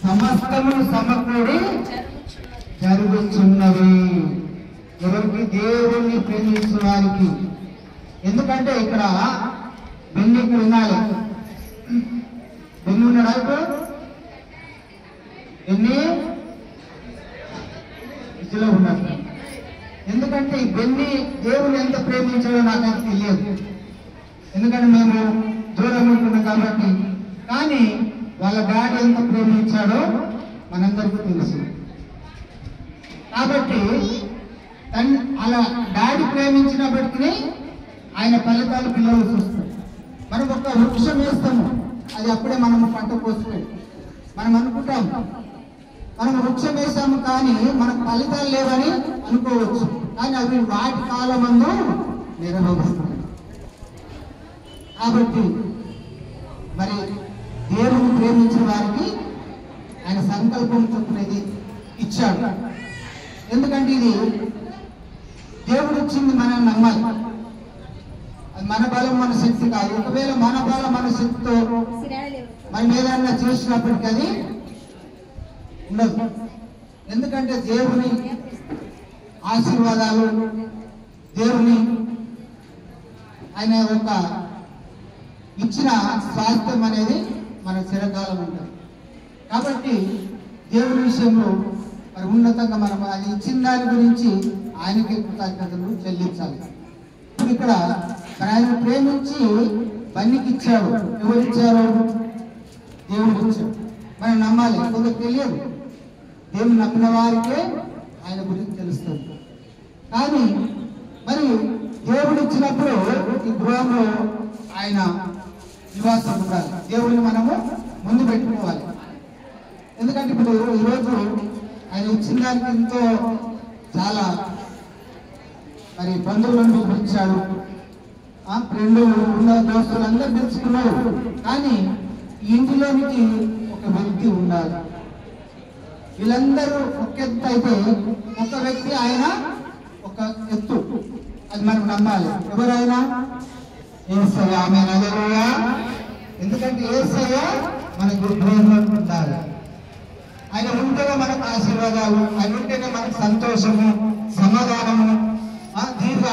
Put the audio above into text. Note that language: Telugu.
సమస్తము సమకూడి జరుగుతున్నవి ఎవరికి? దేవుణ్ణి ప్రేమించిన వారికి. ఎందుకంటే ఇక్కడ బెన్నికి వినాలి. బెన్ని ఉన్నాడా ఇప్పుడు? ఎన్ని ఇదిలో ఉన్నాడు. ఎందుకంటే ఈ బెన్ని దేవుని ఎంత ప్రేమించాడో నాకైతే తెలియదు, ఎందుకంటే మేము దూరం ఉంటున్నాం కాబట్టి. కానీ వాళ్ళ డాడీ ఎంత ప్రేమించాడో మనందరికీ తెలుసు. కాబట్టి అలా డాడీ ప్రేమించినప్పటికీ ఆయన ఫలితాలు పిల్లలు చూస్తాం. మనం ఒక వృక్షం వేస్తాము, అది అప్పుడే మనము పంట కోసుకుంటాం. మనం అనుకుంటాం మనం వృక్షం వేసాము కానీ మనకు ఫలితాలు లేవని అనుకోవచ్చు, కానీ అవి వాటి కాలమందు నెరవేరుస్తాయి. కాబట్టి మరి దేవుని ప్రేమించిన వారికి ఆయన సంకల్పం చొప్పునది ఇచ్చాడు. ఎందుకంటే ఇది దేవుడు ఇచ్చింది మనం నమ్మాలి. అది మన బలం మన శక్తి కాదు. ఒకవేళ మన బలం మన శక్తితో మనం ఏదైనా చేసినప్పటికీ అది ఉండదు. ఎందుకంటే దేవుని ఆశీర్వాదాలు, దేవుని ఆయన ఒక ఇచ్చిన స్వాస్థ్యం అనేది మన చిరకాలం ఉంటుంది. కాబట్టి దేవుని విషయంలో మరి ఉన్నతంగా మనం అది ఇచ్చిన దాని గురించి ఆయనకి కృతజ్ఞతలు చెల్లించాలి. ఇక్కడ ఆయన ప్రేమించి బన్నికి ఇచ్చాడు. ఎవరు ఇచ్చారు? దేవుడు ఇచ్చాడు. మనం నమ్మాలి. కొందరు తెలియదు, దేవుని నమ్మిన వారికే ఆయన గురించి తెలుస్తుంది. కానీ మరి దేవుడు ఇచ్చినప్పుడు ఈ గృహంలో ఆయన నివాసం ఉండాలి. దేవుడిని మనము ముందు పెట్టుకోవాలి. ఎందుకంటే ఇప్పుడు ఈరోజు ఆయన ఇచ్చిన దానికి ఎంతో చాలా మరి బంధువులను పిలిపించాడు, ఫ్రెండ్లు ఉన్న దోస్తులు అందరూ తెలుసుకున్నాడు. కానీ ఇంటిలోనికి ఒక వ్యక్తి ఉండాలి. వీళ్ళందరూ ఒక ఎత్తు అయితే ఒక వ్యక్తి ఆయన ఒక ఎత్తు, అది మనం నమ్మాలి. ఎవరైనా యేసయ్య. ఆమేన్, హల్లెలూయా. ఎందుకంటే యేసయ్య మన గృహంలో ఉండాలి. ఆయన ఉంటేనే మనకు ఆశీర్వాదాలు, ఆయన ఉంటేనే మనకు సంతోషము, సమాధానము, దీర్ఘ